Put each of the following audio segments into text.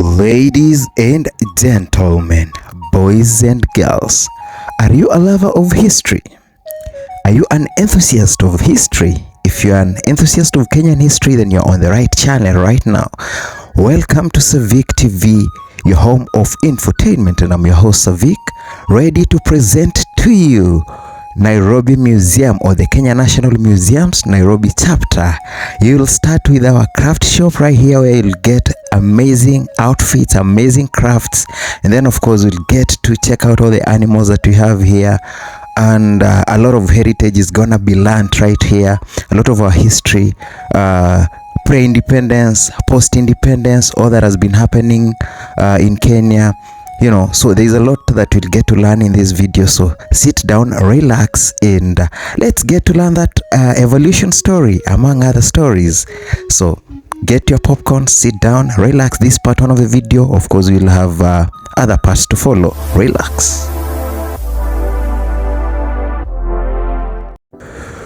Ladies and gentlemen, boys and girls, are you a lover of history? Are you an enthusiast of history? If you're an enthusiast of Kenyan history, then you're on the right channel right now. Welcome to Savik TV, your home of infotainment, and I'm your host Savik, ready to present to you Nairobi Museum, or the Kenya National Museum's Nairobi chapter. You'll start with our craft shop right here, where you'll get amazing outfits, amazing crafts, and then of course we'll get to check out all the animals that we have here, and a lot of heritage is gonna be learned right here. A lot of our history, pre-independence, post-independence, all that has been happening in Kenya. You know, so there's a lot that we'll get to learn in this video. So sit down, relax, and let's get to learn that evolution story, among other stories. So get your popcorn, sit down, relax. This part one of the video, of course, we'll have other parts to follow. Relax.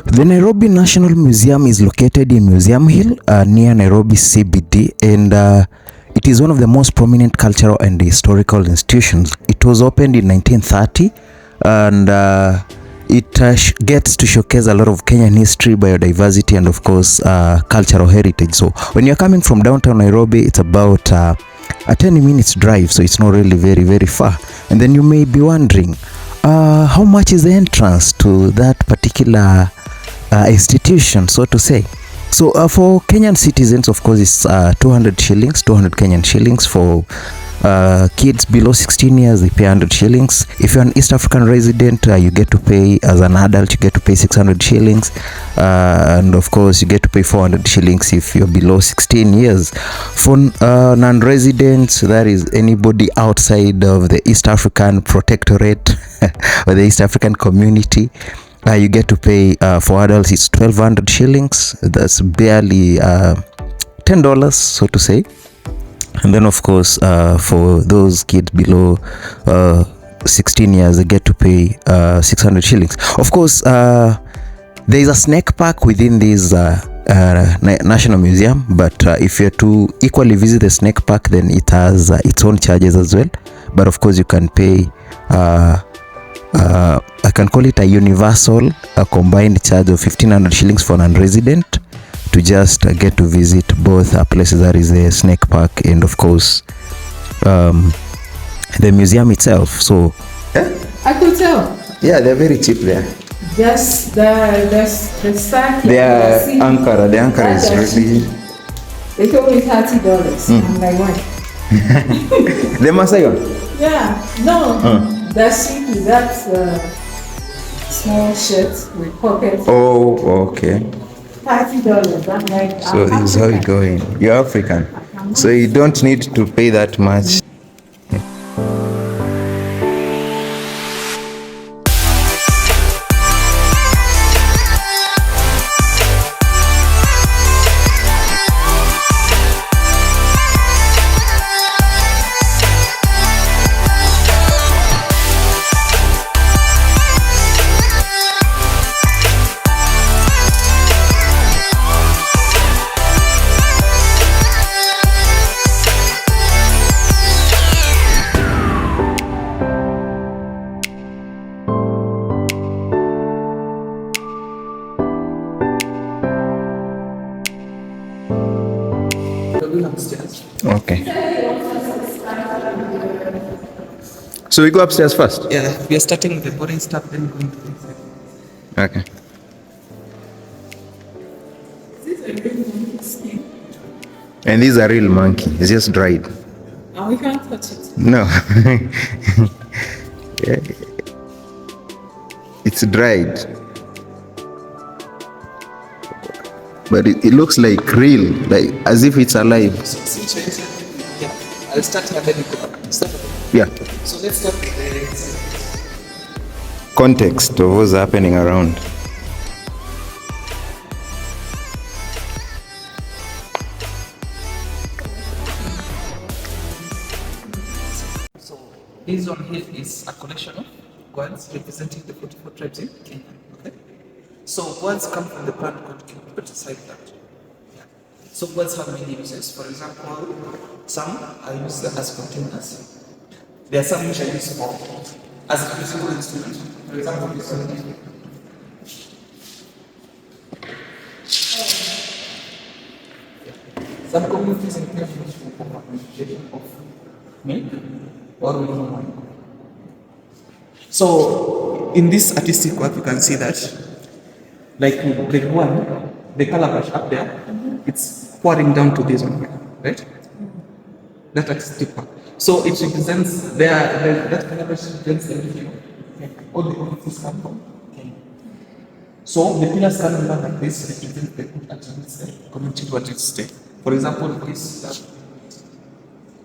The Nairobi National Museum is located in Museum Hill, near Nairobi CBD, and it is one of the most prominent cultural and historical institutions. It was opened in 1930, and it gets to showcase a lot of Kenyan history, biodiversity, and of course cultural heritage. So when you're coming from downtown Nairobi, it's about a 10 minutes drive, so it's not really very far. And then you may be wondering, how much is the entrance to that particular institution, so to say? So for Kenyan citizens, of course, it's 200 shillings, 200 Kenyan shillings. For kids below 16 years, they pay 100 shillings. If you're an East African resident, you get to pay, as an adult, you get to pay 600 shillings. And of course, you get to pay 400 shillings if you're below 16 years. For non-residents, that is anybody outside of the East African Protectorate or the East African community, you get to pay, for adults it's 1200 shillings. That's barely $10, so to say. And then of course for those kids below 16 years, they get to pay 600 shillings. Of course, there is a snake park within this National Museum, but if you're to equally visit the snake park, then it has its own charges as well. But of course you can pay I can call it a universal, a combined charge of 1500 shillings for non-resident to just get to visit both places, that is the snake park and of course the museum itself. So I could tell. Yeah, they're very cheap there. Just the sack. The anchor is really. They told me $30. I'm like, what? The Masai one? Yeah, no. That's simply that's small shirt with pockets. Oh, okay. $30. I'm like, so this is how you go in. You're African, so you don't need to pay that much. Okay. So we go upstairs first? Yeah, we are starting with the boring stuff, then going to the inside. Okay. Is this a real monkey skin? And these are real monkey. It's just dried. Oh, we can't touch it. No. It's dried. But it looks like real, like as if it's alive. Yeah, I'll start and then you go back. Yeah. So let's start with the Context of what's happening around. So this one here is a collection of words representing the 44 tribes in Kenya. Okay. So words come from the plant called Kipande Road. Yeah. So gods have many uses. For example, some are used as containers. There are some which are used for as a musical instrument. For example, this one. Some communities in Kenya use for appreciation of milk or milk wine. So in this artistic work, you can see that, like grade one, the calabash up there, it's pouring down to this one here, right? That artistic work. So it represents that calabash represents everything. All the communities come from Kenya. So the pillars coming down like this represent the good attributes the community to stay. For example, this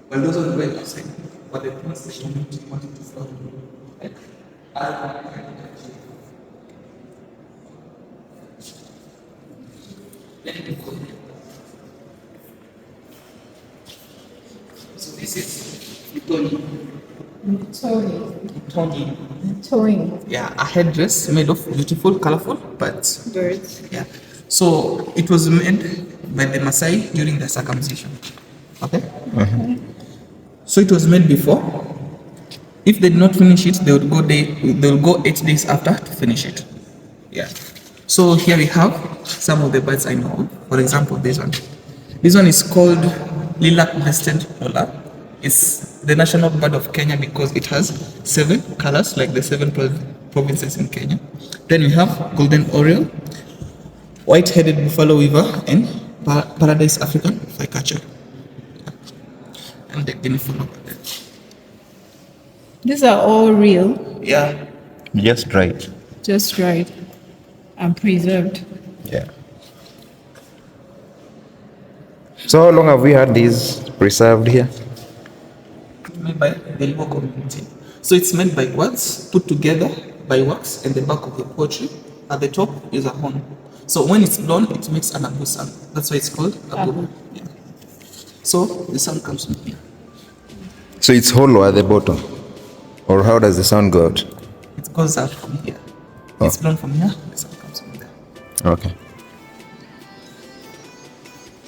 well, those are the way I say, but the pillars the community wanted to follow. Right? So this is Itoni. Towing. Yeah, a headdress made of beautiful, colorful birds. Birds. Yeah. So it was made by the Maasai during the circumcision. Okay? So it was made before. If they did not finish it, they would go 8 days after to finish it. Yeah. So here we have some of the birds I know. For example, this one. This one is called lilac-breasted roller. It's the national bird of Kenya because it has 7 colors, like the 7 provinces in Kenya. Then we have golden oriole, white-headed buffalo weaver, and paradise African flycatcher. And the guinea fowl over there. These are all real, Yeah. Just right. just right, and preserved. Yeah. So how long have we had these preserved here? Made by the Luo community. So it's made by words put together by wax and the back of the poetry. At the top is a horn. So when it's blown, it makes an abu sound. That's why it's called abu. Yeah. So the sound comes from here. So it's hollow at the bottom? Or how does the sound go out? It goes out from here. Oh. It's blown from here, the sound comes from there. Okay.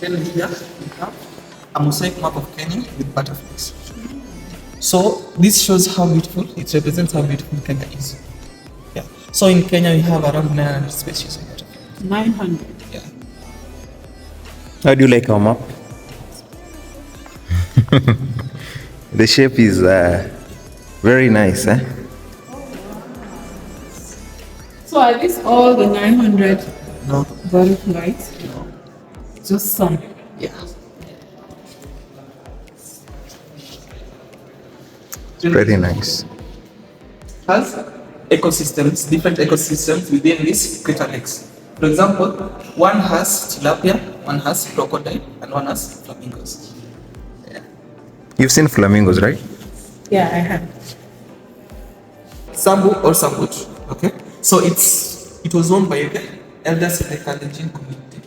Then here we have a mosaic map of Kenya with butterflies. So this shows how beautiful, it represents how beautiful Kenya is. Yeah. So in Kenya we have around 900 species of butterflies. 900. Yeah. How do you like our map? The shape is very nice, eh? So are these all the 900 No. butterflies? Just some. Yeah. Very nice. Has ecosystems, different ecosystems within these crater lakes. For example, one has tilapia, one has crocodile, and one has flamingos. You've seen flamingos, right? Yeah, I have. Sambu or Sambut. Okay. So it was owned by the elders in the Kalenjin community.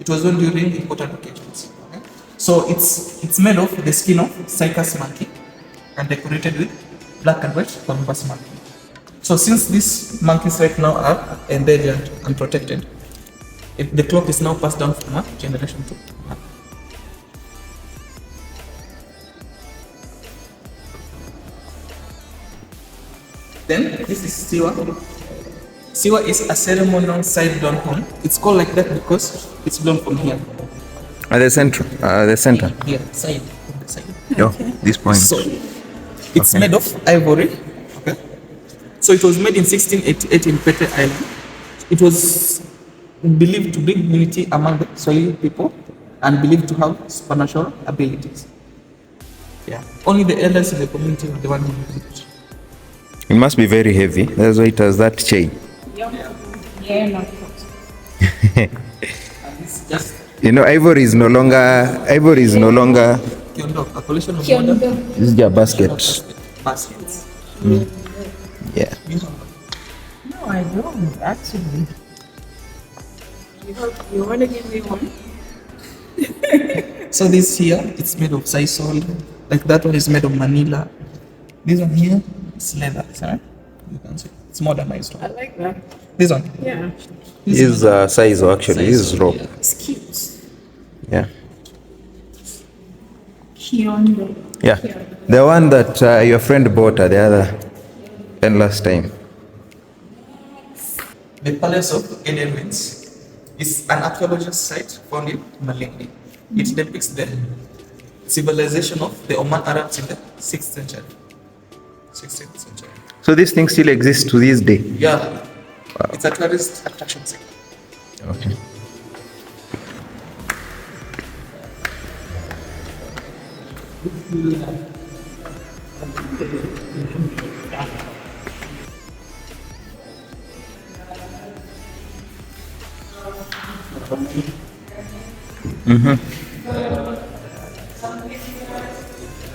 It was owned during important occasions. Okay. So it's made of the skin of cycas monkey and decorated with black and white Columbus monkey. So since these monkeys right now are endangered and protected, the cloth is now passed down from one generation to another. Then this is Siwa. Siwa is a ceremonial side blown horn. It's called like that because it's blown from here. At the center. Here, side, from the side. Yo, this point. So it's made of ivory. Okay. So it was made in 1688 in Pete Island. It was believed to bring unity among the Swahili people and believed to have supernatural abilities. Yeah. Only the elders in the community were the one who used it. It must be very heavy. That's why it has that chain. Yeah, not And it's just You know, ivory is no longer. Kyondo, a collection of modern This is your basket. baskets. Yeah. You have No, I don't actually. You want to give me one? So this here, it's made of sisal. Like that one is made of manila. This one here, it's leather. Sorry, you can see. It's modernized I one. like that. This one. Yeah. This is size actually. This is rope. Yeah. It's cute. Yeah. Kiondo. Yeah, the one that your friend bought the other and last time. The Palace of Eden Winds is an archaeological site found in Malindi. It depicts the civilization of the Oman Arabs in the 6th century. 16th century. So this thing still exists to this day. Yeah, it's a tourist attraction site. Okay.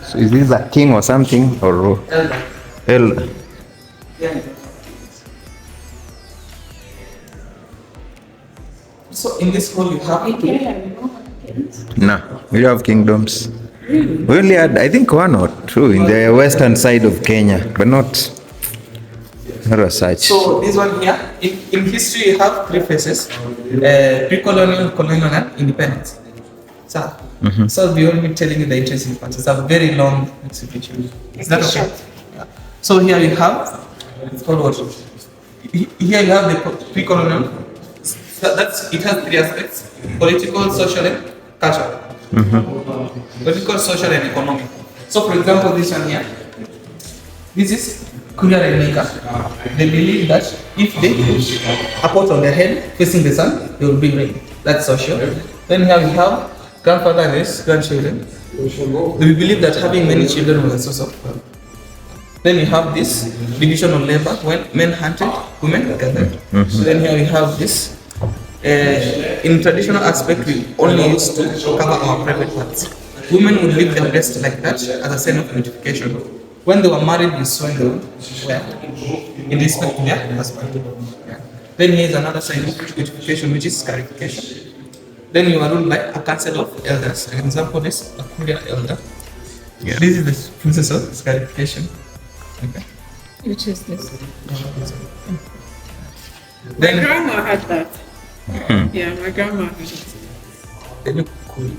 So is this a king or something or elder? Yeah. So in this hall you have No, we don't have kingdoms. We only had, I think, one or two in the western side of Kenya, but not as such. So this one here, in history you have three phases, pre-colonial, colonial and independence. So, so I'll be only telling you the interesting parts. It's a very long exhibition. Is that okay? Yeah. So here you have, it's called what? Here you have the pre-colonial. So that's, it has three aspects: political, social and cultural. Political, social and economic. So for example, this one here, this is Kuria Maker. They believe that if they put a pot on their head facing the sun, they will bring rain. That's social. Then here we have grandfather and his grandchildren. We believe that having many children was a source of wealth. Then we have this division of labor when men hunted, women gathered. So then here we have this. In traditional aspect, we only used to cover our private parts. Women would leave their breast like that as a sign of beautification. When they were married, you saw they would wear in respect to their husband. Yeah. Then here is another sign of beautification, which is scarification. Then you are ruled by a council of elders. An example is a Kuria elder. Yeah. This is the process of scarification. Okay. Which is this? My Then grandma had that. Yeah, my grandma had it. they look cool.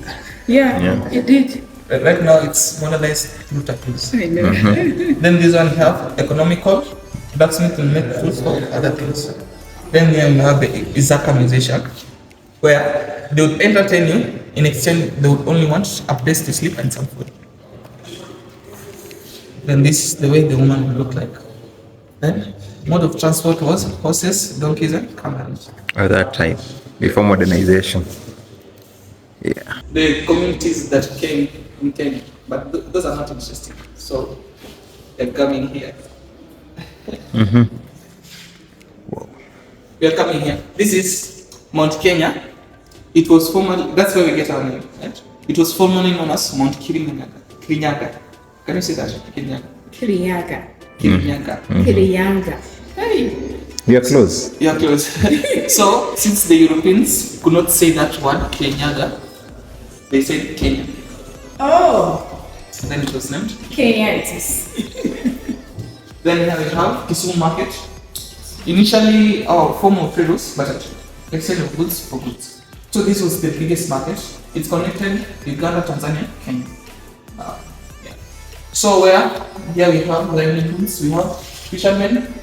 Yeah, it did. Right now it's modernized through tattoos. I know. Then this one have economical, blacksmith will make tools for other things. Then here you have the Izaka musician, where they would entertain you, in exchange they would only want a place to sleep and some food. Then this is the way the woman would look like. Then mode of transport was horses, donkeys and camels. At that time, before modernization. Yeah. The communities that came in Kenya, but those are not interesting. So they're coming here. We are coming here. This is Mount Kenya. It was formerly, that's where we get our name, right? It was formerly known as Mount Kirinyaga. Can you say that? Kirinyaga. Kiriyaga. Kirinyaga. Kiriyaga. Hey. We are close. You are close. So since the Europeans could not say that word Kirinyaga, they said Kenya. Oh, Then it was named. Kenyatis. Then here we have Kisumu Market. Initially our form of trade was barter, exchange of goods for goods. So this was the biggest market. It's connected Uganda, Tanzania, Kenya. Yeah. So where here we have livelihoods, we have fishermen,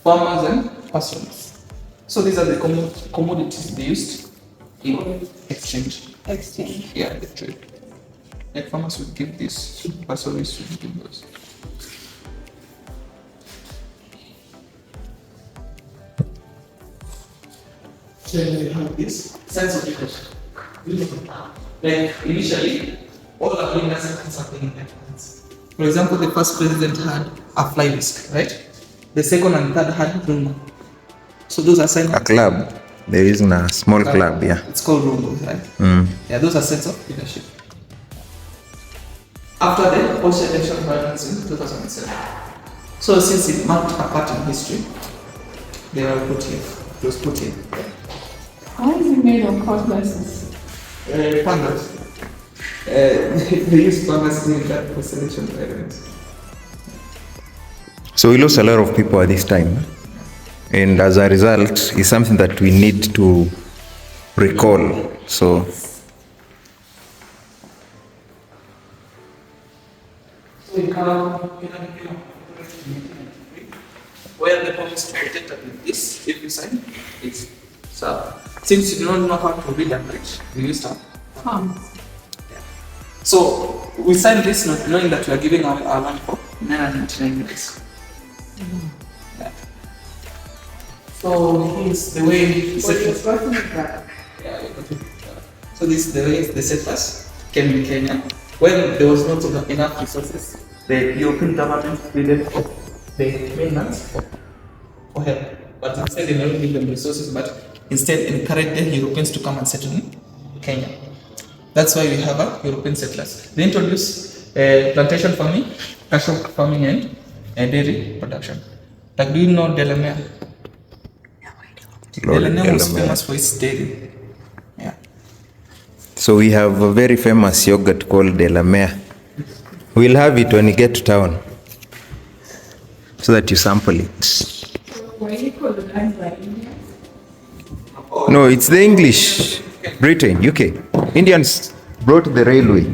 farmers and pastoralists. So these are the commodities they used in exchange. Exchange. Yeah, the trade. Like farmers would give this, pastoralists would give those. Then we have this sense of education. Like initially, all the leaders had something in their hands. For example, the first president had a fly whisk, right? The second and third had room. So those are signs. A club. There is a small club, yeah. It's called room, right? Yeah, those are signs of leadership. After the post-election violence in 2007. So since it marked a part in history, they were put here. It was put here. How is it made of cutlasses? Pandas. They use pandas during that post-election violence. So we lost a lot of people at this time. And as a result, it's something that we need to recall. So So you have where the promise to protect like this, if you sign it. So since you don't know how to read and write, we use that. So we signed this not knowing that we are giving our land for 999 days. Yeah. So here's the way settlers. Yeah, so this is the way the settlers came in Kenya. When there was not enough resources, the European government pleaded for the mainland for help. But instead they never give them resources, but instead encourage the Europeans to come and settle in Kenya. That's why we have a European settlers. They introduced plantation farming, cattle farming, and dairy production. Like, do you know Delamere? Delamere was famous for its dairy. Yeah. So we have a very famous yogurt called Delamere. We'll have it when you get to town, so that you sample it. Why do you call it land by India? No, it's the English. Britain, UK. Indians brought the railway.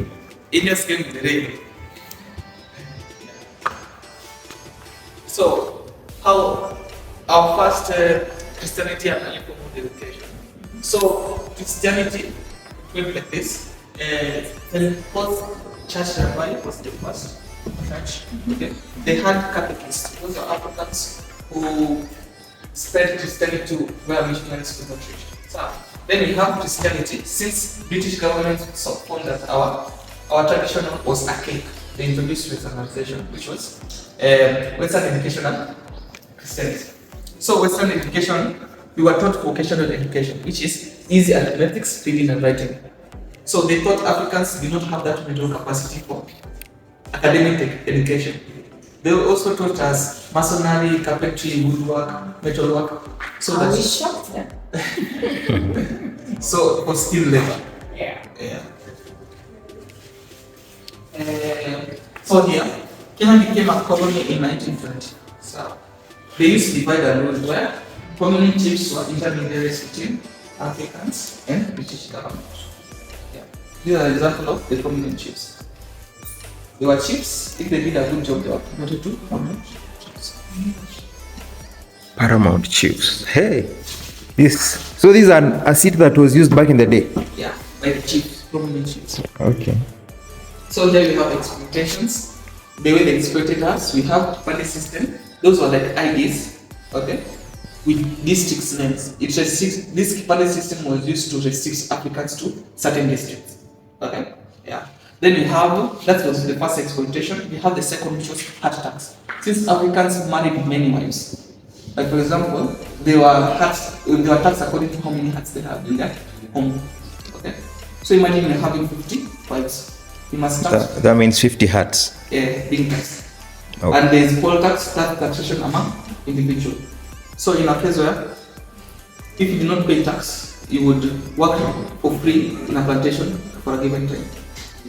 Indians came with the railway. So, how our first Christianity and Alipom education. So, Christianity went like this. The first church nearby was the first church. Okay. They had Catholics. Those are Africans who spread Christianity to where missionaries could not reach. So, then we have Christianity. Since British government found that our tradition was archaic, they introduced Westernization, which was Western education and Christianity. So Western education, we were taught vocational education, which is easy arithmetics, reading and writing. So they thought Africans did not have that mental capacity for academic education. They were also taught us masonry, carpentry, woodwork, metalwork. So I that was shocked then. so for skilled labor. Yeah. Yeah. So here, Kenya became a colony in 1920. So they used to divide and rule where prominent chiefs were intermediaries between Africans and British government. Yeah. These are examples of the prominent chiefs. They were chiefs. If they did a good job, they were promoted to prominent chiefs. Paramount chiefs. Hey, this. So these are a seat that was used back in the day. Yeah, by the chiefs, prominent chiefs. Okay. So here we have exploitations. The way they exploited us, we have Kipande system. Those were like IDs, okay, with districts names. It restricts, this Kipande system was used to restrict Africans to certain districts, okay, yeah. Then we have, that was the first exploitation. We have the second, which was heart tax. Since Africans married many wives, like for example, they were taxed according to how many hearts they have in their home, okay. So imagine you're having 50 wives. You must tax. That means 50 hats. Being taxed. Oh. And there is poll tax, taxation among individual. So in a case where if you do not pay tax, you would work for free in a plantation for a given time,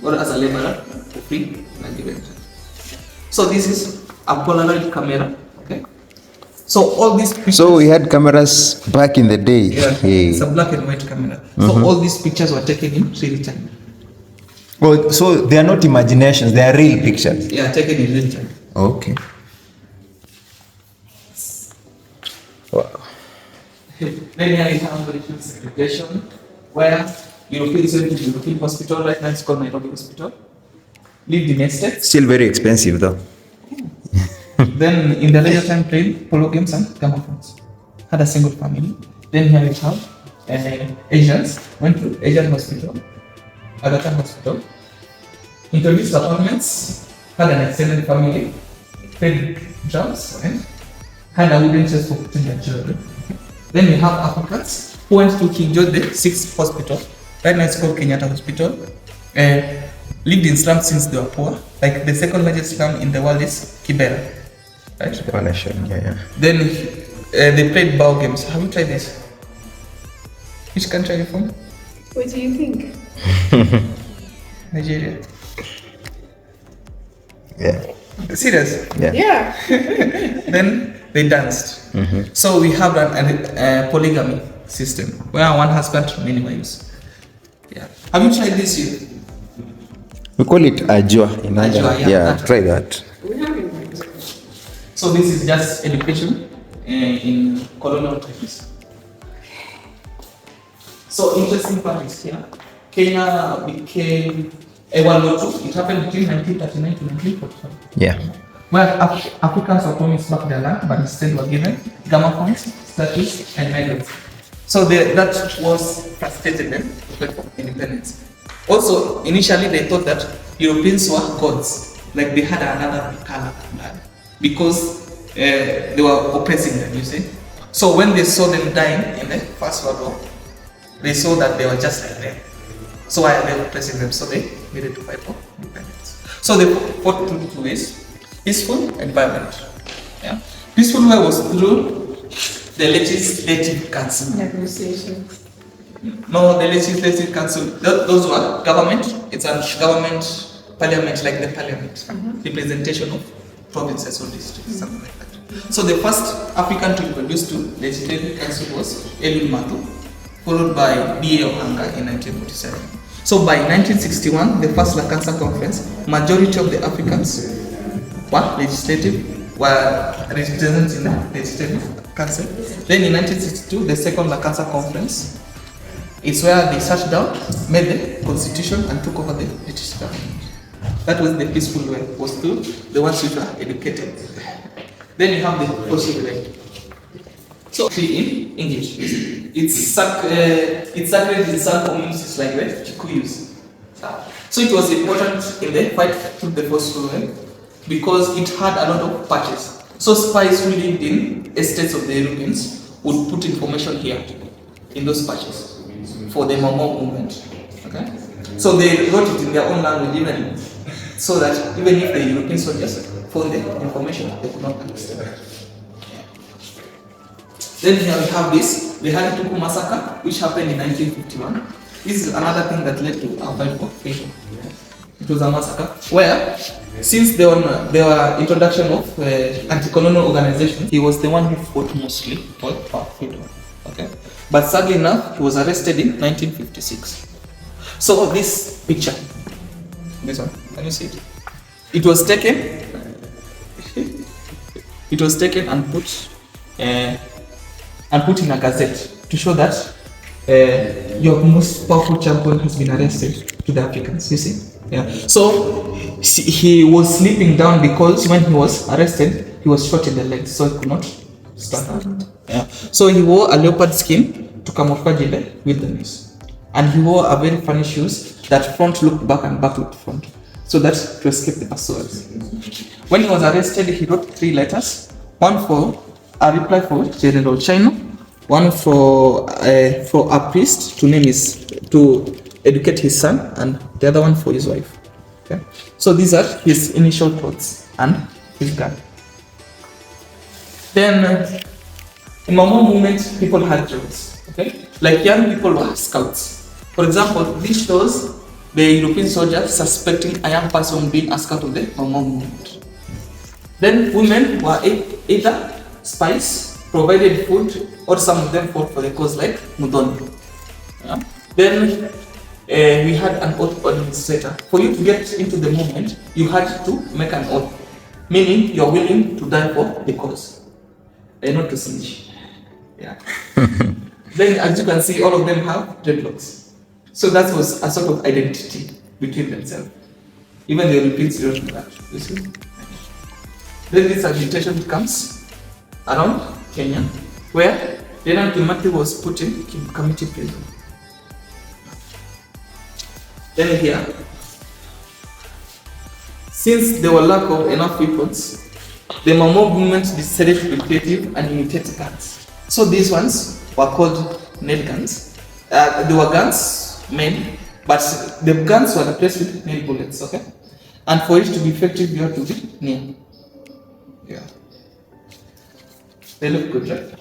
or as a laborer for free in a given time. So this is a Polaroid camera. Okay. So all these pictures. So we had cameras back in the day. Yeah, Hey. it's a black and white camera. So all these pictures were taken in real time. Oh, so they are not imaginations; they are real pictures. Yeah, taken in real time. Okay. Wow. Then here we have religious segregation, where Europeans went to European hospital, right now it's called Nairobi hospital. Lived in estates. Still very expensive though. Then in the later time played polo games and gramophones. Had a single family. Then here we have Asians, went to Asian hospital, Agata hospital, introduced apartments, had an extended family, played drums, and had a wooden chest for putting their children. Then we have Africans who went to King George VI Hospital, right now it's called Kenyatta Hospital, lived in slums since they were poor. Like the second largest slum in the world is Kibera, right? Yeah. Then they played bow games. Have you tried this? Which country are you from? What do you think? Nigeria. Yeah. Serious? Yeah. Yeah. Then they danced. So we have a polygamy system where one husband, many wives. Yeah. Have you tried this here? We call it ajwa in other. Ajwa, yeah, Yeah, that. try that. We have it. So this is just education in colonial times. So interesting part is here. Kenya became a one or two. It happened between 1939 to 1945. Yeah. Where Africans were promised back their land, but instead were given gamma points, statues, and medals. So that was frustrated them to fight for independence. Also, initially they thought that Europeans were gods, like they had another color blood, because they were oppressing them, you see. So when they saw them dying in the First World War, they saw that they were just like them. So why are they oppressing them? So they needed to fight for independence. So they fought through two ways: peaceful and violent. Yeah. Peaceful way was through the legislative council. Negotiations. No, the legislative council. Those were government. It's a government parliament, like the parliament, representation of provinces or districts, something like that. So the first African to introduce to legislative council was Elul Matu, followed by B.A. Ohanga in 1947. So by 1961, the first Lakansa conference, majority of the Africans were represented in the legislative council. Then in 1962, the second Lakansa conference is where they sat down, made the constitution, and took over the British government. That was the peaceful way, was through the ones which were educated. Then you have the forceful way. So in English, it's sacred in some communities like the Gikuyus. So it was important in the fight through the forceful way because it had a lot of patches. So spies who lived in estates of the Europeans would put information here in those patches for the Momo movement. Okay? So they wrote it in their own language even so that even if the European soldiers found the information, they could not understand. Then here we have this, the Harituku massacre, which happened in 1951. This is another thing that led to our fight for freedom. It was a massacre where, since there were introduction of anti-colonial organizations, he was the one who fought mostly for our freedom. Okay? But sadly enough, he was arrested in 1956. So this picture, this one, can you see it? It was taken and put in a gazette to show that your most powerful champion has been arrested to the Africans, you see? Yeah. So he was sleeping down because when he was arrested, he was shot in the legs, so he could not stand up. Yeah. So he wore a leopard skin to camouflage in the wilderness. And he wore a very funny shoes that front looked back and back looked front, so that to escape the pursuers. When he was arrested, he wrote 3 letters, one for a reply for General Chino, one for a priest to educate his son, and the other one for his wife. Okay? So these are his initial thoughts and his gun. Then in Momo movement, people had jobs. Okay? Like young people were scouts. For example, this shows the European soldiers suspecting a young person being a scout of the Momo movement. Then women were either spies, provided food, or some of them fought for the cause like Mudoni. Yeah. Then we had an oath administrator. For you to get into the movement, you had to make an oath, meaning you're willing to die for the cause, and not to snitch. Yeah. Then, as you can see, all of them have dreadlocks. So that was a sort of identity between themselves. Even the Europeans don't know that. You see? Then this agitation comes around Kenya, where General Kimathi was put in community prison. Then here, since there were lack of enough weapons, the Momo movement decided to be creative and imitate guns. So these ones were called nail guns. They were guns made, but the guns were replaced with nail bullets. Okay, and for it to be effective, you have to be near. Yeah, they look good, right?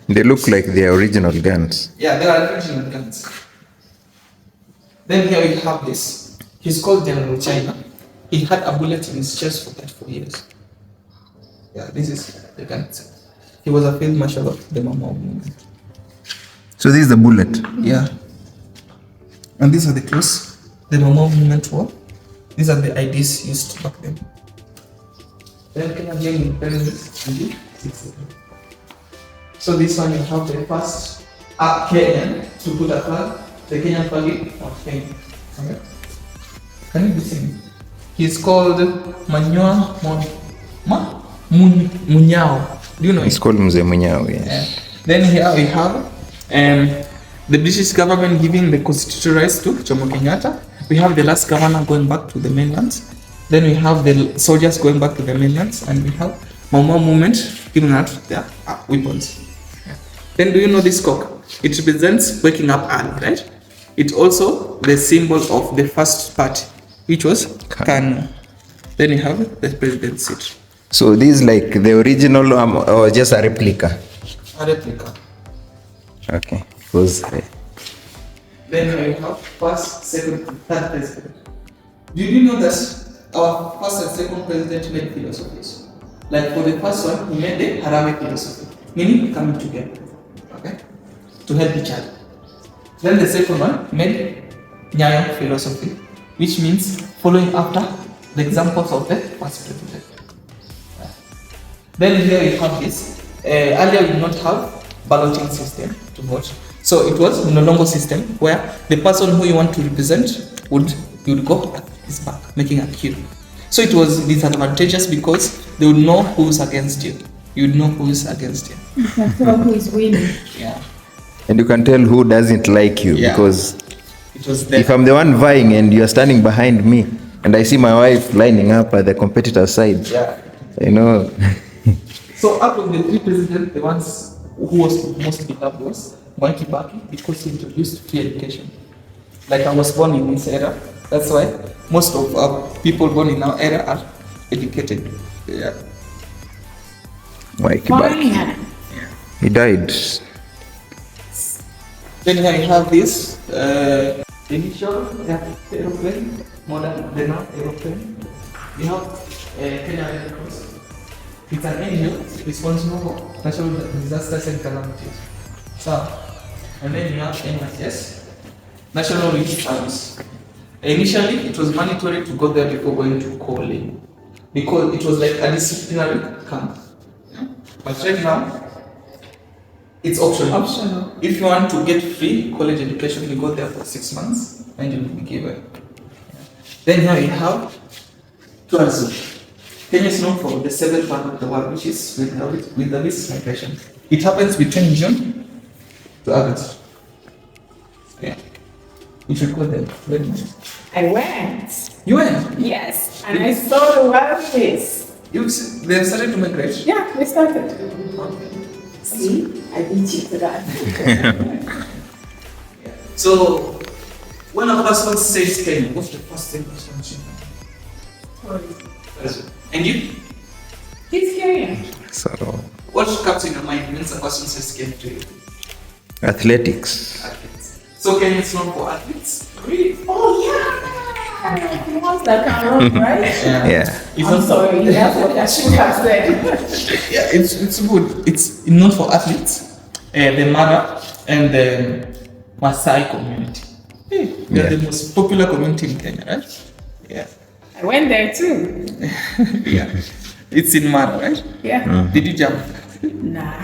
They look like their original guns. Yeah, they are original guns. Then here we have this. He's called General China. He had a bullet in his chest for 34 years. Yeah, this is the gun itself. He was a field marshal of the Momo movement. So this is the bullet. Yeah. And these are the clothes the Momo movement wore These are the IDs used back then. Then Kenya gained independence in the 60s. So this one you have the first Kenyan to put a flag, the Kenyan flag of Kenya. Okay. Can you see him? He's called Munyao. Do you know It's him? called Mzee Munyao, yes. Yeah. Then here we have the British government giving the constitutional rights to Jomo Kenyatta. We have the last governor going back to the mainland. Then we have the soldiers going back to the mainland, and we have Mau movement giving out their weapons. Yeah. Then do you know this cock? It represents waking up early, right? It's also the symbol of the first party, which was KANU. Then you have the president's seat. So this is like the original or just a replica? A replica. Okay. Because Then we have first, second, third president. Did you know that our first and second president made philosophies? Like for the first one, he made the Harare philosophy, meaning coming together, okay, to help each other. Then the second one made Nyayo philosophy, which means following after the examples of the first president. Then here we have this. Earlier we did not have balloting system to vote. So it was no longer system where the person who you want to represent would go at his back, making a queue. So it was disadvantageous because they would know who's against you. You would know who's against you. You can tell who is winning. Yeah. and you can tell who doesn't like you, Yeah. because It was there. if I'm the one vying and you're standing behind me and I see my wife lining up at the competitor side, Yeah. you know. So out of the three presidents, the ones who was most beloved was Mwai Kibaki because he introduced free education. Like I was born in this era, that's why most of our people born in our era are educated. Yeah. Why Kibaki? Fine. He died. Then here you have this initial aeroplane, modern aeroplane. You have Kenya Red Cross. It's an NGO responsible for natural disasters and calamities. So, and then you have NSS, National Relief Service. Initially, it was mandatory to go there before going to calling, because it was like a disciplinary camp. But right now, it's optional. Optional. If you want to get free college education, you go there for 6 months and you'll be given. Then here we have tourism. Kenya is known for the seventh part of the world, which is with the least migration. It happens between June to August. Yeah. You should go there. Very nice. I went. You went? Yes. And I saw the wildlife. They started to migrate? Yeah, we started. Okay. See, I beat you to that. So, when a person says Kenya, what's the first thing that comes to mind? And you? He's Kenyan. So, What comes in your mind when a person says Kenya to you? athletics. Athletes. So Kenya is known for athletes? Really? Oh, yeah. The ones that can run, right? Yeah. It's I'm not sorry, that's what I should have said. Yeah, it's good. It's known for athletes, the Mara and the Maasai community. They're the most popular community in Kenya, right? Yeah. I went there too. Yeah. It's in Mara, right? Yeah. Did you jump? Nah.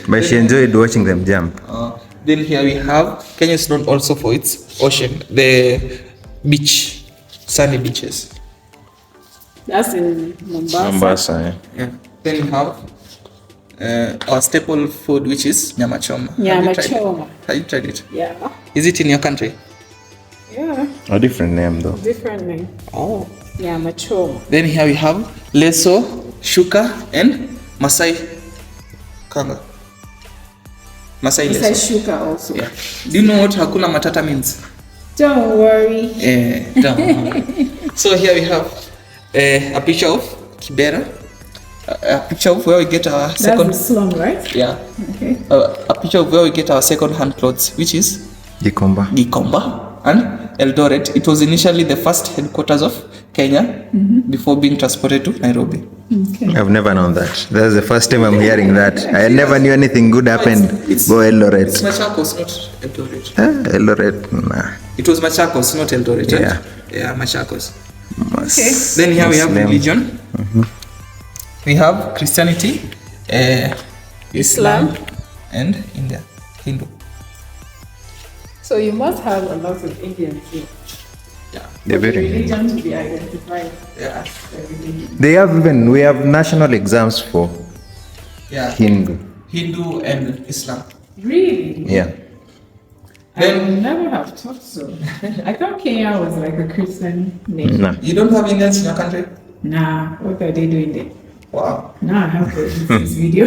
But she enjoyed watching them jump. Then here we have Kenya is known also for its ocean, the beach, sunny beaches. That's in Mombasa. Mombasa, Yeah. Then we have our staple food, which is nyama choma. Nyama choma. Have you tried it? Yeah. Is it in your country? Yeah. A different name though. Different name. Oh. Nyama choma. Then here we have leso, shuka, and Masai kanga. Masai It's leso. a shuka also. Yeah. Do you know what hakuna matata means? Don't worry. So here we have a picture of Kibera, a picture of where we get our That's second. the slum, right? Yeah. Okay. A picture of where we get our second-hand clothes, which is Gikomba. Kamba, and Eldoret. It was initially the first headquarters of Kenya before being transported to Nairobi. Okay. I've never known that. That's the first time I'm hearing that. I never knew anything good happened. Go It's Eldoret. Machakos, not Eldoret. Eldoret, nah. It was Machakos, not Eldoret. Yeah. Yeah, Machakos. Okay. Then here we have Muslim. religion. We have Christianity, Islam, and India, Hindu. So you must have a lot of Indians here. Yeah. They're very. Religion to be identified. Yeah. We have national exams for Yeah. Hindu. Hindu and Islam. Really? Yeah. I Then- would never have thought so. I thought Kenya was like a Christian nation. Nah. You don't have Indians in your country? Nah, what are they doing there? Wow. Now I have to edit this video.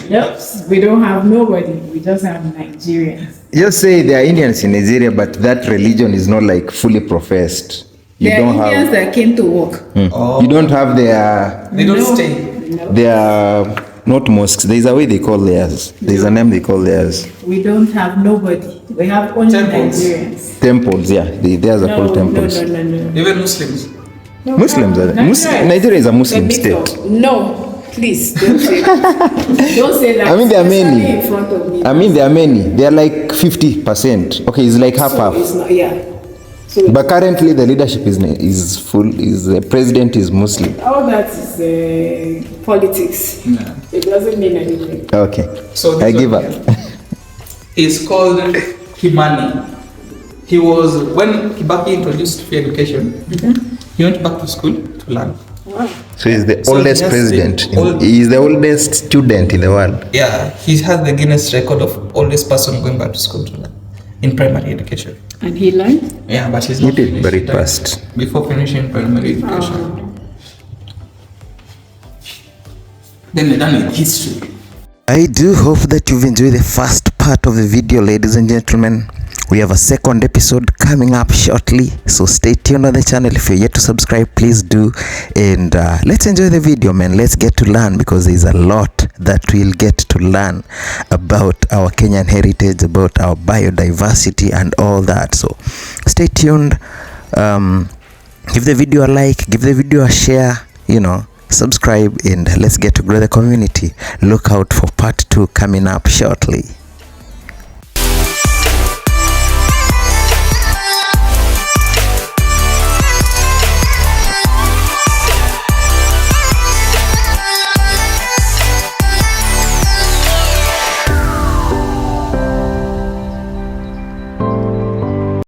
Yep, we don't have nobody. We just have Nigerians. Just say there are Indians in Nigeria, but that religion is not like fully professed. You There are don't Indians have. that came to work. Oh. You don't have their. They don't No, stay. no. Their not mosques. There's a way they call theirs. There's a name they call theirs. We don't have nobody. We have only Temples. Nigerians. Temples. Yeah, theirs are called temples. No. Even Muslims. No, Muslims are Nigeria is a Muslim mix state. up. No, please don't say that. Don't say that. I mean, there are Especially many. in front of me. I mean, there are many. They are like 50%. Okay, it's like half So half. it's not, yeah. So But currently, the leadership is full. The president is Muslim. all that is politics. Yeah. It doesn't mean anything. Okay, So I this give one up. here is called Kimani. He was, when Kibaki introduced free education, he went back to school to learn. Wow. So he's the So he oldest has president. the old- He is the oldest student in the world. Yeah, he has the Guinness record of oldest person going back to school to learn in primary education. And he learned? Yeah, but he's He not did, finished but he that passed. before finishing primary education. Then we're done with history. I do hope that you've enjoyed the first part of the video, ladies and gentlemen. We have a second episode coming up shortly, so stay tuned on the channel. If you're yet to subscribe, please do. And let's enjoy the video, man. Let's get to learn, because there's a lot that we'll get to learn about our Kenyan heritage, about our biodiversity and all that. So stay tuned. Give the video a like, give the video a share, subscribe, and let's get to grow the community. Look out for part 2 coming up shortly.